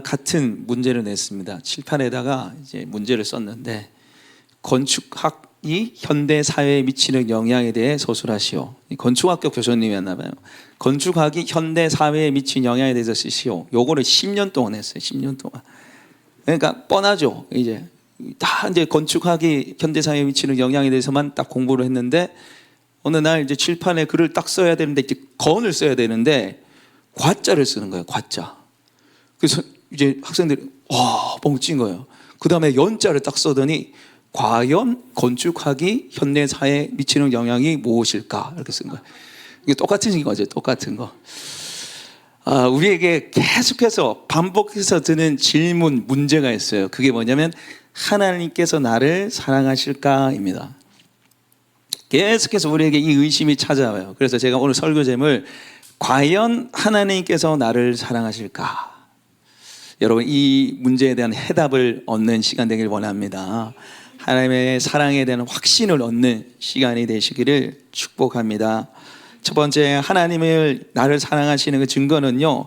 같은 문제를 냈습니다. 칠판에다가 이제 문제를 썼는데, 건축학이 현대 사회에 미치는 영향에 대해 서술하시오. 건축학교 교수님이었나 봐요. 건축학이 현대 사회에 미친 영향에 대해서 쓰시오. 요거를 10년 동안 했어요. 10년 동안. 그러니까 뻔하죠. 이제 건축학이 현대 사회에 미치는 영향에 대해서만 딱 공부를 했는데, 어느 날 이제 칠판에 글을 딱 써야 되는데, 이제 건을 써야 되는데 과자를 쓰는 거예요. 과자. 그래서 이제 학생들이 뻥찐 거예요. 그 다음에 연자를 딱 써더니, 과연 건축학이 현대 사회에 미치는 영향이 무엇일까? 이렇게 쓴 거예요. 이게 똑같은 거죠. 똑같은 거. 우리에게 계속해서 반복해서 드는 질문, 문제가 있어요. 그게 뭐냐면, 하나님께서 나를 사랑하실까입니다. 계속해서 우리에게 이 의심이 찾아와요. 그래서 제가 오늘 설교 제목을 과연 하나님께서 나를 사랑하실까? 여러분, 이 문제에 대한 해답을 얻는 시간 되길 원합니다. 하나님의 사랑에 대한 확신을 얻는 시간이 되시기를 축복합니다. 첫 번째, 하나님을 나를 사랑하시는 그 증거는요,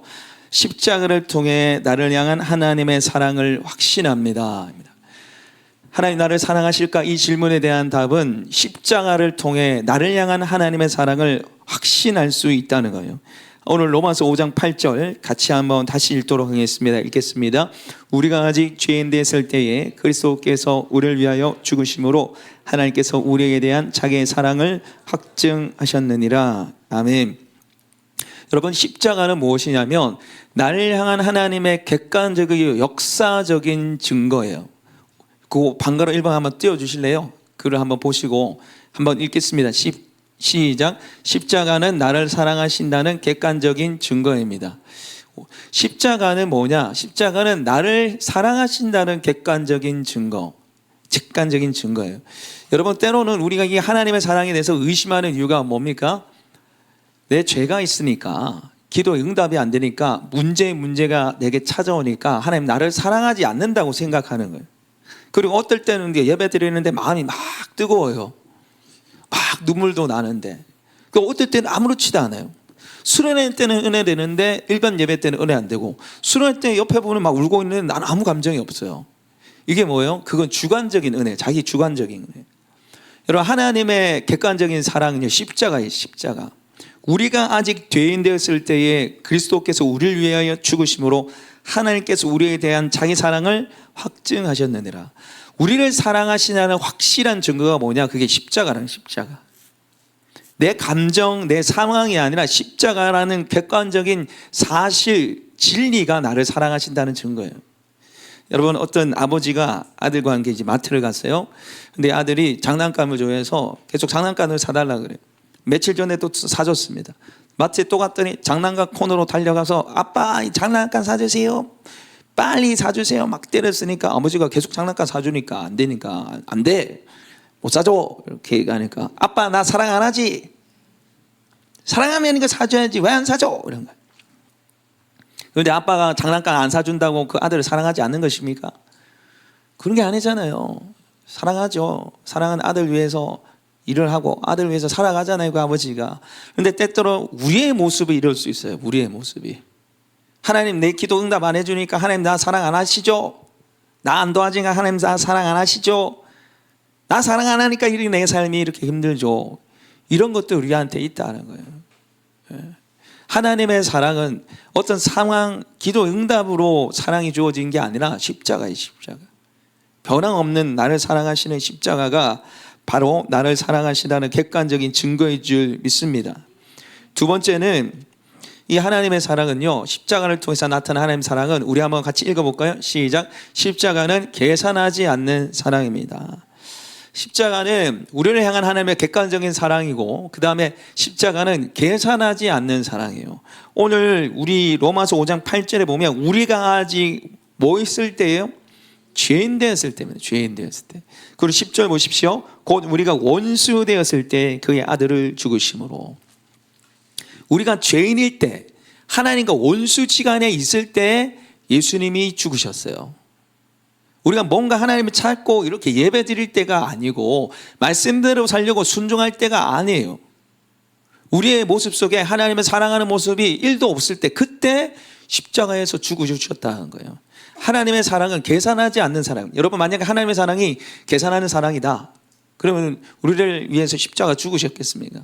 십자가를 통해 나를 향한 하나님의 사랑을 확신합니다. 하나님 나를 사랑하실까? 이 질문에 대한 답은 십자가를 통해 나를 향한 하나님의 사랑을 확신할 수 있다는 거예요. 오늘 로마서 5장 8절 같이 한번 다시 읽도록 하겠습니다. 읽겠습니다. 우리가 아직 죄인 되었을 때에 그리스도께서 우리를 위하여 죽으심으로 하나님께서 우리에게 대한 자기의 사랑을 확증하셨느니라. 아멘. 여러분, 십자가는 무엇이냐면 나를 향한 하나님의 객관적이고 역사적인 증거예요. 그 방가로 1번 한번 띄워주실래요? 글을 한번 보시고 한번 읽겠습니다. 시작. 십자가는 나를 사랑하신다는 객관적인 증거입니다. 십자가는 뭐냐? 십자가는 나를 사랑하신다는 객관적인 증거, 직관적인 증거예요. 여러분, 때로는 우리가 이 하나님의 사랑에 대해서 의심하는 이유가 뭡니까? 내 죄가 있으니까, 기도 응답이 안 되니까, 문제가 내게 찾아오니까 하나님 나를 사랑하지 않는다고 생각하는 거예요. 그리고 어떨 때는 예배 드리는데 마음이 막 뜨거워요. 막 눈물도 나는데, 어떨 때는 아무렇지도 않아요. 수련회 때는 은혜 되는데 일반 예배 때는 은혜 안 되고, 수련회 때 옆에 보면 막 울고 있는데 나는 아무 감정이 없어요. 이게 뭐예요? 그건 주관적인 은혜, 자기 주관적인 은혜. 여러분, 하나님의 객관적인 사랑은요, 십자가예요. 십자가. 우리가 아직 죄인 되었을 때에 그리스도께서 우리를 위하여 죽으심으로 하나님께서 우리에 대한 자기 사랑을 확증하셨느니라. 우리를 사랑하시냐는 확실한 증거가 뭐냐? 그게 십자가라는 십자가. 내 감정, 내 상황이 아니라 십자가라는 객관적인 사실, 진리가 나를 사랑하신다는 증거예요. 여러분, 어떤 아버지가 아들과 함께 이제 마트를 갔어요. 근데 아들이 장난감을 좋아해서 계속 장난감을 사달라 그래요. 며칠 전에 또 사줬습니다. 마트에 또 갔더니 장난감 코너로 달려가서 아빠 이 장난감 사주세요. 빨리 사주세요. 막 때렸으니까 아버지가 계속 장난감 사주니까 안 되니까 안 돼. 못 사줘. 이렇게 얘기하니까 아빠 나 사랑 안 하지. 사랑하면 이거 사줘야지. 왜 안 사줘? 이런 거예요. 그런데 아빠가 장난감 안 사준다고 그 아들을 사랑하지 않는 것입니까? 그런 게 아니잖아요. 사랑하죠. 사랑하는 아들 위해서 일을 하고 아들 위해서 살아가잖아요, 그 아버지가. 그런데 때때로 우리의 모습이 이럴 수 있어요. 우리의 모습이. 하나님 내 기도 응답 안 해주니까 하나님 나 사랑 안 하시죠? 나 안 도와주니까 하나님 나 사랑 안 하시죠? 나 사랑 안 하니까 내 삶이 이렇게 힘들죠. 이런 것도 우리한테 있다는 거예요. 하나님의 사랑은 어떤 상황, 기도 응답으로 사랑이 주어진 게 아니라 십자가예요. 십자가. 변함없는 나를 사랑하시는 십자가가 바로 나를 사랑하시다는 객관적인 증거인 줄 믿습니다. 두 번째는 이 하나님의 사랑은요, 십자가를 통해서 나타난 하나님의 사랑은 우리 한번 같이 읽어볼까요? 시작. 십자가는 계산하지 않는 사랑입니다. 십자가는 우리를 향한 하나님의 객관적인 사랑이고, 그 다음에 십자가는 계산하지 않는 사랑이에요. 오늘 우리 로마서 5장 8절에 보면 우리가 아직 뭐 있을 때예요? 죄인 되었을 때입니다. 죄인 되었을 때. 그리고 10절 보십시오. 곧 우리가 원수 되었을 때 그의 아들을 죽으심으로. 우리가 죄인일 때, 하나님과 원수지간에 있을 때 예수님이 죽으셨어요. 우리가 뭔가 하나님을 찾고 이렇게 예배 드릴 때가 아니고 말씀대로 살려고 순종할 때가 아니에요. 우리의 모습 속에 하나님을 사랑하는 모습이 1도 없을 때, 그때 십자가에서 죽으셨다는 거예요. 하나님의 사랑은 계산하지 않는 사랑. 여러분, 만약에 하나님의 사랑이 계산하는 사랑이다, 그러면 우리를 위해서 십자가 죽으셨겠습니까?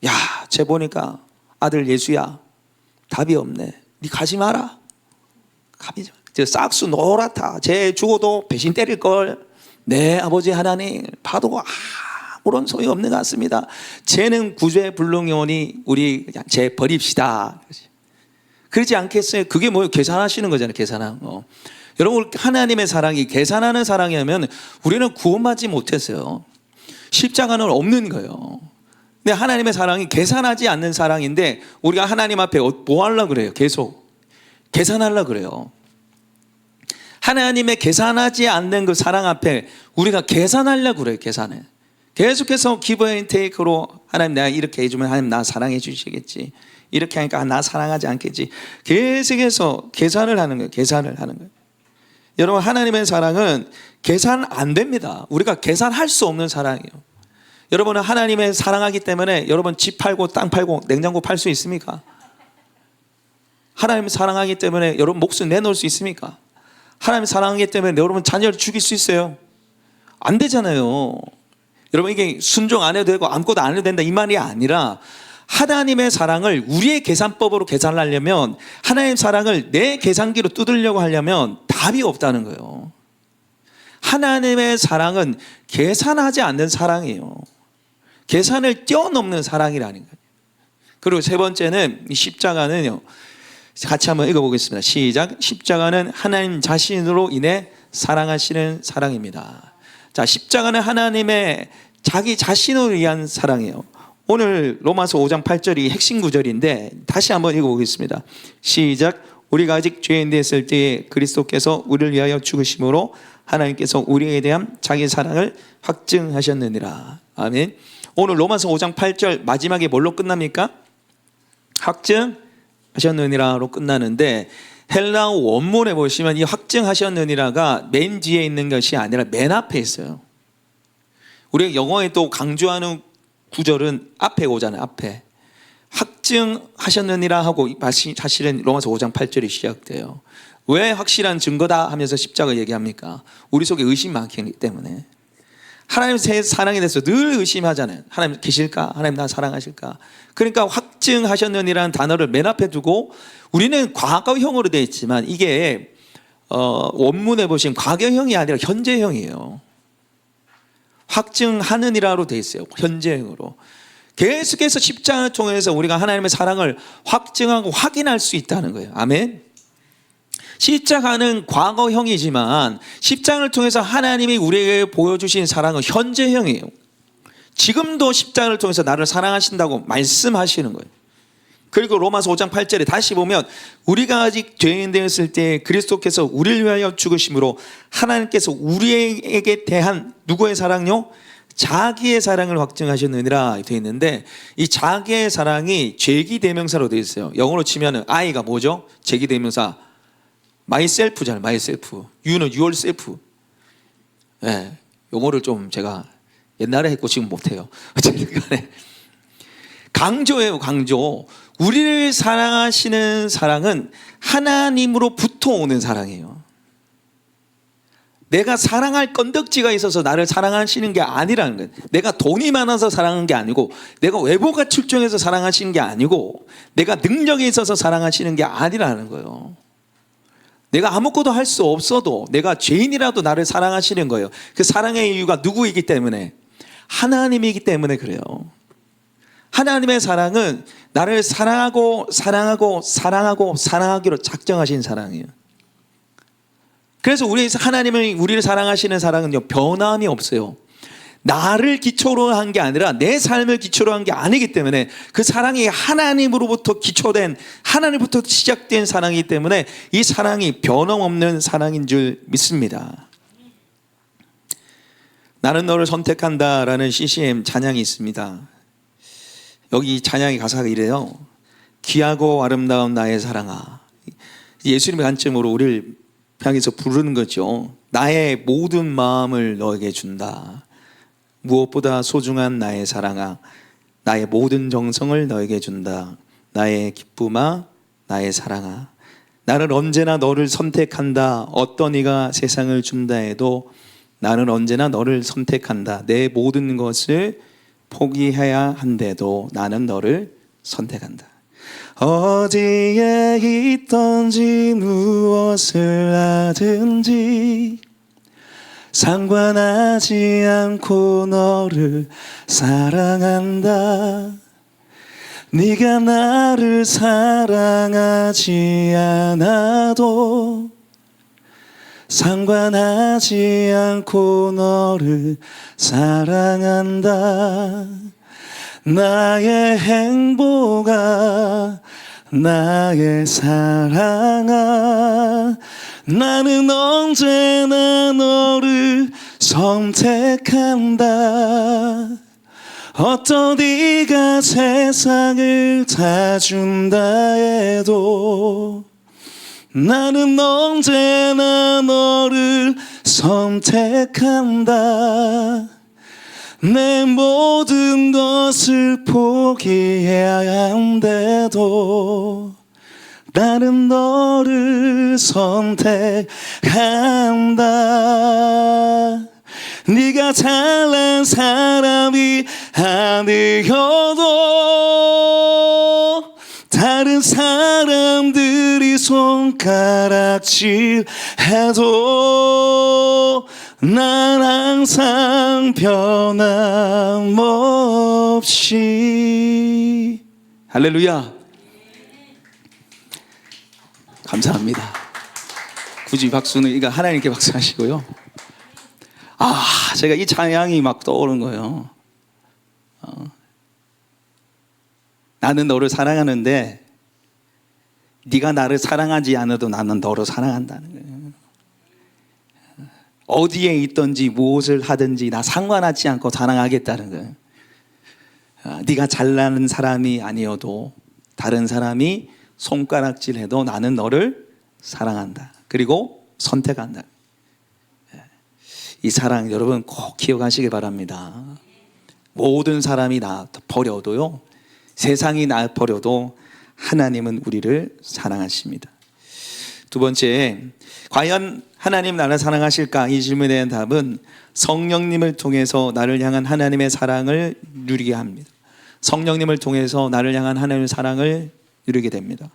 야, 쟤 보니까 아들 예수야, 답이 없네. 니 가지 마라. 가지 마. 저 싹수 노랗다. 쟤 죽어도 배신 때릴걸. 네, 아버지 하나님, 봐도 아무런 소용이 없는 것 같습니다. 쟤는 구제 불능이오니 우리 그냥 쟤 버립시다. 그러지 않겠어요? 그게 뭐예요? 계산하시는 거잖아요. 계산한 거. 여러분, 하나님의 사랑이 계산하는 사랑이라면 우리는 구원받지 못했어요. 십자가는 없는 거예요. 근데 하나님의 사랑이 계산하지 않는 사랑인데 우리가 하나님 앞에 뭐 하려고 그래요? 계속 계산하려고 그래요. 하나님의 계산하지 않는 그 사랑 앞에 우리가 계산하려고 그래요. 계산해. 계속해서 기브 앤 테이크로 하나님 내가 이렇게 해주면 하나님 나 사랑해 주시겠지. 이렇게 하니까 나 사랑하지 않겠지. 계속해서 계산을 하는 거예요. 계산을 하는 거예요. 여러분, 하나님의 사랑은 계산 안 됩니다. 우리가 계산할 수 없는 사랑이에요. 여러분은 하나님의 사랑하기 때문에 여러분 집 팔고 땅 팔고 냉장고 팔 수 있습니까? 하나님 사랑하기 때문에 여러분 목숨 내놓을 수 있습니까? 하나님 사랑하기 때문에 여러분 자녀를 죽일 수 있어요? 안 되잖아요. 여러분, 이게 순종 안 해도 되고 아무것도 안 해도 된다 이 말이 아니라 하나님의 사랑을 우리의 계산법으로 계산을 하려면, 하나님의 사랑을 내 계산기로 뜯으려고 하려면 답이 없다는 거예요. 하나님의 사랑은 계산하지 않는 사랑이에요. 계산을 뛰어넘는 사랑이라는 거예요. 그리고 세 번째는 이 십자가는요, 같이 한번 읽어보겠습니다. 시작. 십자가는 하나님 자신으로 인해 사랑하시는 사랑입니다. 자, 십자가는 하나님의 자기 자신을 위한 사랑이에요. 오늘 로마서 5장 8절이 핵심 구절인데 다시 한번 읽어보겠습니다. 시작. 우리가 아직 죄인 되었을 때에 그리스도께서 우리를 위하여 죽으심으로 하나님께서 우리에 대한 자기 사랑을 확증하셨느니라. 아멘. 오늘 로마서 5장 8절 마지막에 뭘로 끝납니까? 확증하셨느니라로 끝나는데, 헬라어 원문에 보시면 이 확증하셨느니라가 맨 뒤에 있는 것이 아니라 맨 앞에 있어요. 우리가 영어에 또 강조하는 구절은 앞에 오잖아요. 앞에 확증하셨느니라 하고 사실은 로마서 5장 8절이 시작돼요. 왜 확실한 증거다 하면서 십자가 얘기합니까? 우리 속에 의심이 많기 때문에. 하나님의 사랑에 대해서 늘 의심하잖아요. 하나님 계실까? 하나님 나 사랑하실까? 그러니까 확증하셨느니라는 단어를 맨 앞에 두고, 우리는 과거형으로 되어 있지만 이게 원문에 보시면 과거형이 아니라 현재형이에요. 확증하느니라로 되어 있어요. 현재형으로. 계속해서 십자가를 통해서 우리가 하나님의 사랑을 확증하고 확인할 수 있다는 거예요. 아멘. 십자가는 과거형이지만 십자가를 통해서 하나님이 우리에게 보여주신 사랑은 현재형이에요. 지금도 십자가를 통해서 나를 사랑하신다고 말씀하시는 거예요. 그리고 로마서 5장 8절에 다시 보면 우리가 아직 죄인 되었을 때 그리스도께서 우리를 위하여 죽으심으로 하나님께서 우리에게 대한 누구의 사랑요? 자기의 사랑을 확증하셨느니라 되어 있는데, 이 자기의 사랑이 제기대명사로 되어 있어요. 영어로 치면 I가 뭐죠? 제기대명사 myself잖아요. myself. you는 yourself. 네, 영어를 좀 제가 옛날에 했고 지금 못해요. 어쨌든 간에 강조예요. 강조. 우리를 사랑하시는 사랑은 하나님으로부터 오는 사랑이에요. 내가 사랑할 건덕지가 있어서 나를 사랑하시는 게 아니라는 거예요. 내가 돈이 많아서 사랑하는 게 아니고, 내가 외모가 출중해서 사랑하시는 게 아니고, 내가 능력이 있어서 사랑하시는 게 아니라는 거예요. 내가 아무것도 할 수 없어도, 내가 죄인이라도 나를 사랑하시는 거예요. 그 사랑의 이유가 누구이기 때문에? 하나님이기 때문에 그래요. 하나님의 사랑은 나를 사랑하고 사랑하고 사랑하고 사랑하기로 작정하신 사랑이에요. 그래서 하나님을 우리를 사랑하시는 사랑은요, 변함이 없어요. 나를 기초로 한 게 아니라 내 삶을 기초로 한 게 아니기 때문에, 그 사랑이 하나님으로부터 기초된, 하나님부터 시작된 사랑이기 때문에 이 사랑이 변함없는 사랑인 줄 믿습니다. 나는 너를 선택한다라는 CCM 찬양이 있습니다. 여기 이 찬양의 가사가 이래요. 귀하고 아름다운 나의 사랑아. 예수님의 관점으로 우리를 향해서 부르는 거죠. 나의 모든 마음을 너에게 준다. 무엇보다 소중한 나의 사랑아, 나의 모든 정성을 너에게 준다. 나의 기쁨아, 나의 사랑아, 나는 언제나 너를 선택한다. 어떤 이가 세상을 준다 해도 나는 언제나 너를 선택한다. 내 모든 것을 포기해야 한데도 나는 너를 선택한다. 어디에 있든지 무엇을 하든지 상관하지 않고 너를 사랑한다. 네가 나를 사랑하지 않아도 상관하지 않고 너를 사랑한다. 나의 행복아, 나의 사랑아, 나는 언제나 너를 선택한다. 어떤 네가 세상을 다 준다 해도 나는 언제나 너를 선택한다. 내 모든 것을 포기해야 한데도 나는 너를 선택한다. 네가 잘난 사람이 아니어도 다른 사람들이 손가락질 해도 난 항상 변함없이. 할렐루야. 감사합니다. 굳이 박수는 이거 하나님께 박수하시고요. 제가 이 찬양이 막 떠오른 거예요. 나는 너를 사랑하는데 네가 나를 사랑하지 않아도 나는 너를 사랑한다는 거예요. 어디에 있든지 무엇을 하든지 나 상관하지 않고 사랑하겠다는 거예요. 네가 잘나는 사람이 아니어도 다른 사람이 손가락질해도 나는 너를 사랑한다. 그리고 선택한다. 이 사랑 여러분 꼭 기억하시기 바랍니다. 모든 사람이 나 버려도요, 세상이 나 버려도 하나님은 우리를 사랑하십니다. 두 번째, 과연 하나님 나를 사랑하실까? 이 질문에 대한 답은 성령님을 통해서 나를 향한 하나님의 사랑을 누리게 합니다. 성령님을 통해서 나를 향한 하나님의 사랑을 누리게 됩니다.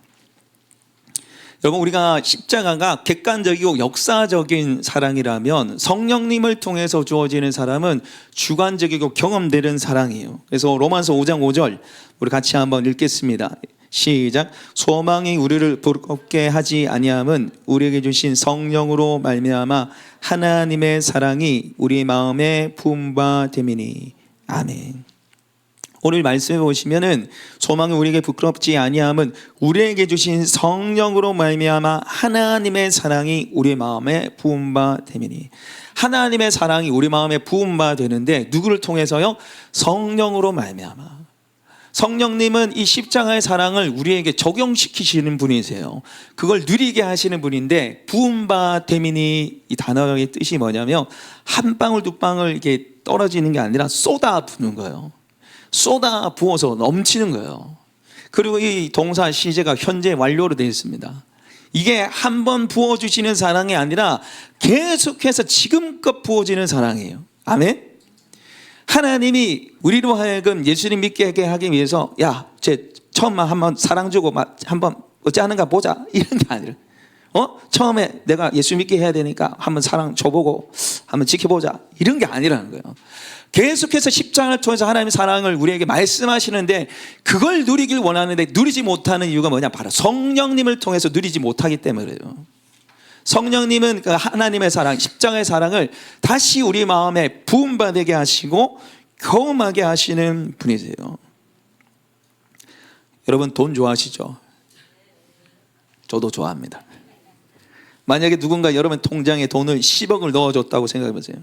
여러분, 우리가 십자가가 객관적이고 역사적인 사랑이라면 성령님을 통해서 주어지는 사랑은 주관적이고 경험되는 사랑이에요. 그래서 로마서 5장 5절 우리 같이 한번 읽겠습니다. 시작. 소망이 우리를 부끄럽게 하지 아니함은 우리에게 주신 성령으로 말미암아 하나님의 사랑이 우리 마음에 부음 바 됨이니. 아멘. 오늘 말씀해 보시면은 소망이 우리에게 부끄럽지 아니함은 우리에게 주신 성령으로 말미암아 하나님의 사랑이 우리 마음에 부음 바 됨이니. 하나님의 사랑이 우리 마음에 부음 바 되는데 누구를 통해서요? 성령으로 말미암아. 성령님은 이 십자가의 사랑을 우리에게 적용시키시는 분이세요. 그걸 누리게 하시는 분인데 부음 바 됨이니 이 단어의 뜻이 뭐냐면 한 방울 두 방울 이렇게 떨어지는 게 아니라 쏟아 부는 거예요. 쏟아 부어서 넘치는 거예요. 그리고 이 동사 시제가 현재 완료로 되어 있습니다. 이게 한 번 부어주시는 사랑이 아니라 계속해서 지금껏 부어지는 사랑이에요. 아멘. 하나님이 우리로 하여금 예수님 믿게 하기 위해서 쟤 처음만 한번 사랑 주고 한번 어찌 하는가 보자 이런 게 아니라 처음에 내가 예수 믿게 해야 되니까 한번 사랑 줘보고 한번 지켜보자 이런 게 아니라는 거예요. 계속해서 십자가를 통해서 하나님의 사랑을 우리에게 말씀하시는데 그걸 누리길 원하는데 누리지 못하는 이유가 뭐냐? 바로 성령님을 통해서 누리지 못하기 때문에요. 성령님은 그 하나님의 사랑, 십자가의 사랑을 다시 우리 마음에 부음받게 하시고 경험하게 하시는 분이세요. 여러분 돈 좋아하시죠? 저도 좋아합니다. 만약에 누군가 여러분 통장에 돈을 10억을 넣어줬다고 생각해 보세요.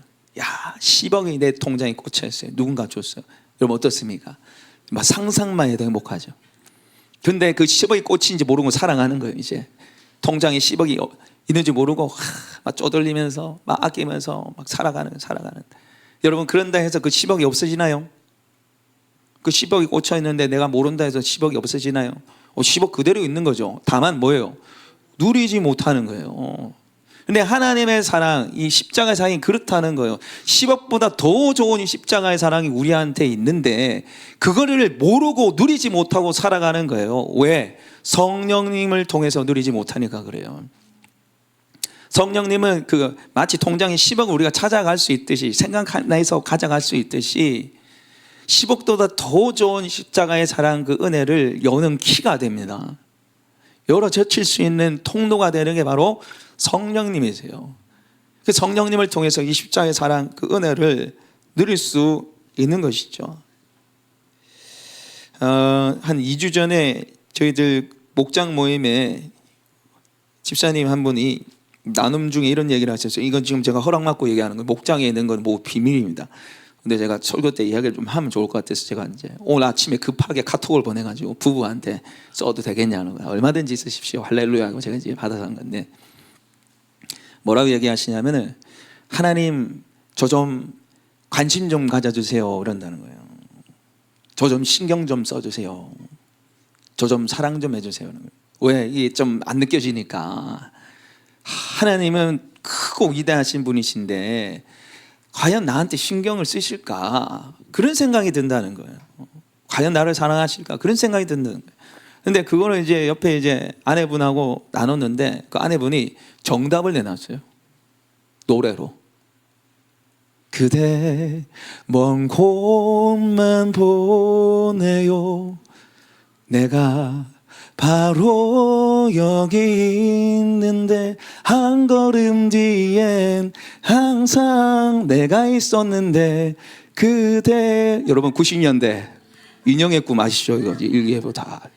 10억이 내 통장에 꽂혀있어요. 누군가 줬어요. 여러분 어떻습니까? 막 상상만 해도 행복하죠. 근데 그 10억이 꽂힌지 모르고 사랑하는 거예요. 이제 통장에 10억이 있는지 모르고 막 쪼들리면서 막 아끼면서 막 살아가는. 여러분 그런다 해서 그 10억이 없어지나요? 그 10억이 꽂혀있는데 내가 모른다 해서 10억이 없어지나요? 10억 그대로 있는 거죠. 다만 뭐예요? 누리지 못하는 거예요. 근데 하나님의 사랑, 이 십자가의 사랑이 그렇다는 거예요. 10억보다 더 좋은 이 십자가의 사랑이 우리한테 있는데 그거를 모르고 누리지 못하고 살아가는 거예요. 왜? 성령님을 통해서 누리지 못하니까 그래요. 성령님은 마치 통장에 10억을 우리가 찾아갈 수 있듯이, 생각해서 가져갈 수 있듯이 10억보다 더 좋은 십자가의 사랑, 그 은혜를 여는 키가 됩니다. 열어 젖힐 수 있는 통로가 되는 게 바로 성령님이세요. 그 성령님을 통해서 이 십자가의 사랑, 그 은혜를 누릴 수 있는 것이죠. 한 2주 전에 저희들 목장 모임에 집사님 한 분이 나눔 중에 이런 얘기를 하셨어요. 이건 지금 제가 허락받고 얘기하는 거예요. 목장에 있는 건 뭐 비밀입니다. 근데 제가 설교 때 이야기를 좀 하면 좋을 것 같아서 제가 이제 오늘 아침에 급하게 카톡을 보내가지고 부부한테 써도 되겠냐는 거야. 얼마든지 쓰십시오. 할렐루야 하고 제가 이제 받아서 한 건데, 뭐라고 얘기하시냐면은 하나님 저 좀 관심 좀 가져주세요 그런다는 거예요. 저 좀 신경 좀 써주세요. 저 좀 사랑 좀 해주세요. 왜? 이게 좀 안 느껴지니까. 하나님은 크고 위대하신 분이신데 과연 나한테 신경을 쓰실까? 그런 생각이 든다는 거예요. 과연 나를 사랑하실까? 그런 생각이 든다는 거예요. 근데 그거를 이제 옆에 이제 아내분하고 나눴는데 그 아내분이 정답을 내놨어요. 노래로. 그대 먼 곳만 보내요. 내가 바로 여기 있는데 한 걸음 뒤엔 항상 내가 있었는데 그대. 여러분 90년대 인형의 꿈 아시죠? 이거 일기예보 다.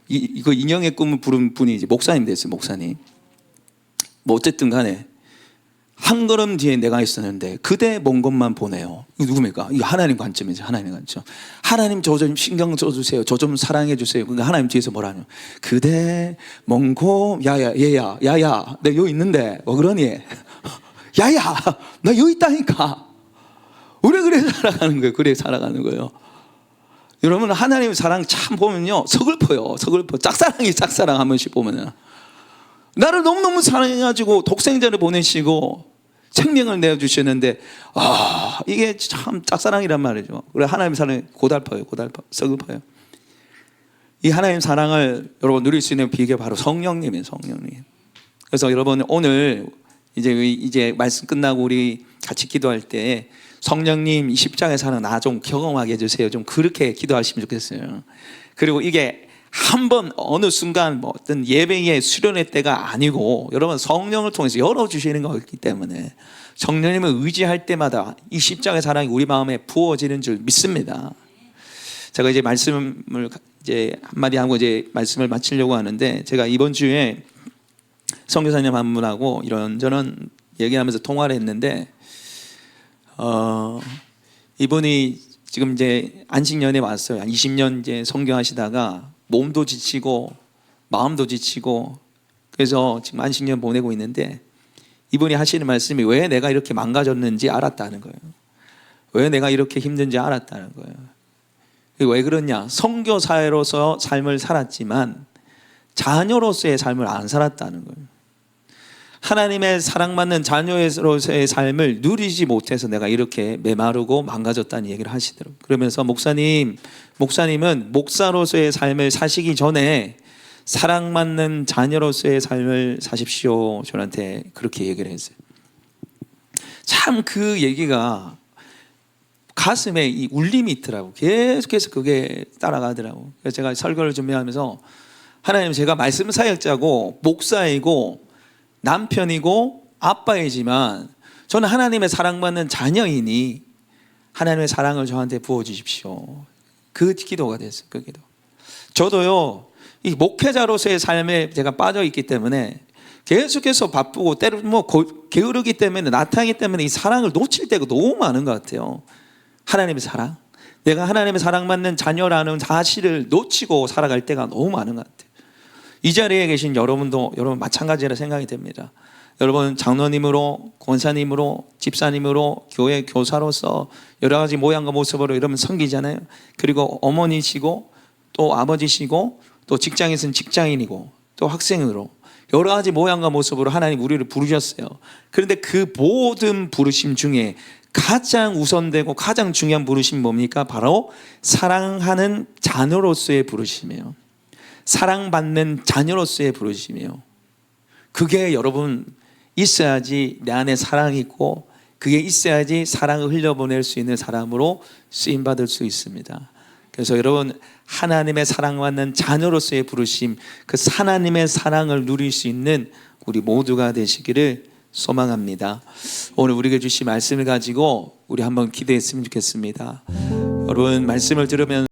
이거 인형의 꿈을 부른 분이 이제 목사님 됐어요. 목사님. 뭐 어쨌든 간에 한 걸음 뒤에 내가 있었는데 그대 먼 것만 보내요. 이거 누굽니까? 이거 하나님 관점이죠. 하나님 관점. 하나님 저 좀 신경 써주세요. 저 좀 사랑해 주세요. 그러니까 하나님 뒤에서 뭐라뇨? 그대 먼 곳. 야야 얘야 야야 내 여기 있는데 뭐 그러니? 야야 나 여기 있다니까. 우리 그래 살아가는 거예요. 그래 살아가는 거예요. 여러분 하나님의 사랑 참 보면요 서글퍼요. 서글퍼. 짝사랑이 짝사랑 한 번씩 보면은 나를 너무너무 사랑해가지고 독생자를 보내시고 생명을 내어주셨는데 이게 참 짝사랑이란 말이죠. 그래 하나님의 사랑이 고달퍼요. 고달퍼. 서글퍼요. 이 하나님 사랑을 여러분 누릴 수 있는 비결이 바로 성령님이에요. 성령님. 그래서 여러분 오늘 이제 말씀 끝나고 우리 같이 기도할 때 성령님 이 십자가의 사랑 나 좀 경험하게 해주세요. 좀 그렇게 기도하시면 좋겠어요. 그리고 이게 한 번 어느 순간 뭐 어떤 예배의 수련의 때가 아니고 여러분 성령을 통해서 열어주시는 거기 때문에 성령님을 의지할 때마다 이 십자가의 사랑이 우리 마음에 부어지는 줄 믿습니다. 제가 이제 말씀을 이제 한마디 하고 이제 말씀을 마치려고 하는데, 제가 이번 주에 선교사님 한 분하고 이런저런 얘기하면서 통화를 했는데 이분이 지금 이제 안식년에 왔어요. 한 20년 이제 선교하시다가 몸도 지치고 마음도 지치고 그래서 지금 안식년 보내고 있는데 이분이 하시는 말씀이 왜 내가 이렇게 망가졌는지 알았다는 거예요. 왜 내가 이렇게 힘든지 알았다는 거예요. 왜 그러냐? 선교사로서 삶을 살았지만 자녀로서의 삶을 안 살았다는 거예요. 하나님의 사랑받는 자녀로서의 삶을 누리지 못해서 내가 이렇게 메마르고 망가졌다는 얘기를 하시더라고요. 그러면서 목사님은 목사로서의 삶을 사시기 전에 사랑받는 자녀로서의 삶을 사십시오. 저한테 그렇게 얘기를 했어요. 참 그 얘기가 가슴에 이 울림이 있더라고요. 계속해서 그게 따라가더라고요. 그래서 제가 설교를 준비하면서 하나님, 제가 말씀 사역자고 목사이고 남편이고 아빠이지만 저는 하나님의 사랑받는 자녀이니 하나님의 사랑을 저한테 부어주십시오. 그 기도가 됐어요. 그 기도. 저도요 이 목회자로서의 삶에 제가 빠져 있기 때문에 계속해서 바쁘고 때로 뭐 게으르기 때문에 나타나기 때문에 이 사랑을 놓칠 때가 너무 많은 것 같아요. 하나님의 사랑, 내가 하나님의 사랑받는 자녀라는 사실을 놓치고 살아갈 때가 너무 많은 것 같아요. 이 자리에 계신 여러분도 여러분 마찬가지라 생각이 됩니다. 여러분 장로님으로, 권사님으로, 집사님으로, 교회 교사로서 여러 가지 모양과 모습으로 여러분 섬기잖아요. 그리고 어머니시고 또 아버지시고 또 직장에서는 직장인이고 또 학생으로 여러 가지 모양과 모습으로 하나님 우리를 부르셨어요. 그런데 그 모든 부르심 중에 가장 우선되고 가장 중요한 부르심이 뭡니까? 바로 사랑하는 자녀로서의 부르심이에요. 사랑받는 자녀로서의 부르심이에요. 그게 여러분 있어야지 내 안에 사랑이 있고 그게 있어야지 사랑을 흘려보낼 수 있는 사람으로 쓰임받을 수 있습니다. 그래서 여러분 하나님의 사랑받는 자녀로서의 부르심, 그 하나님의 사랑을 누릴 수 있는 우리 모두가 되시기를 소망합니다. 오늘 우리에게 주신 말씀을 가지고 우리 한번 기도했으면 좋겠습니다. 여러분 말씀을 들으면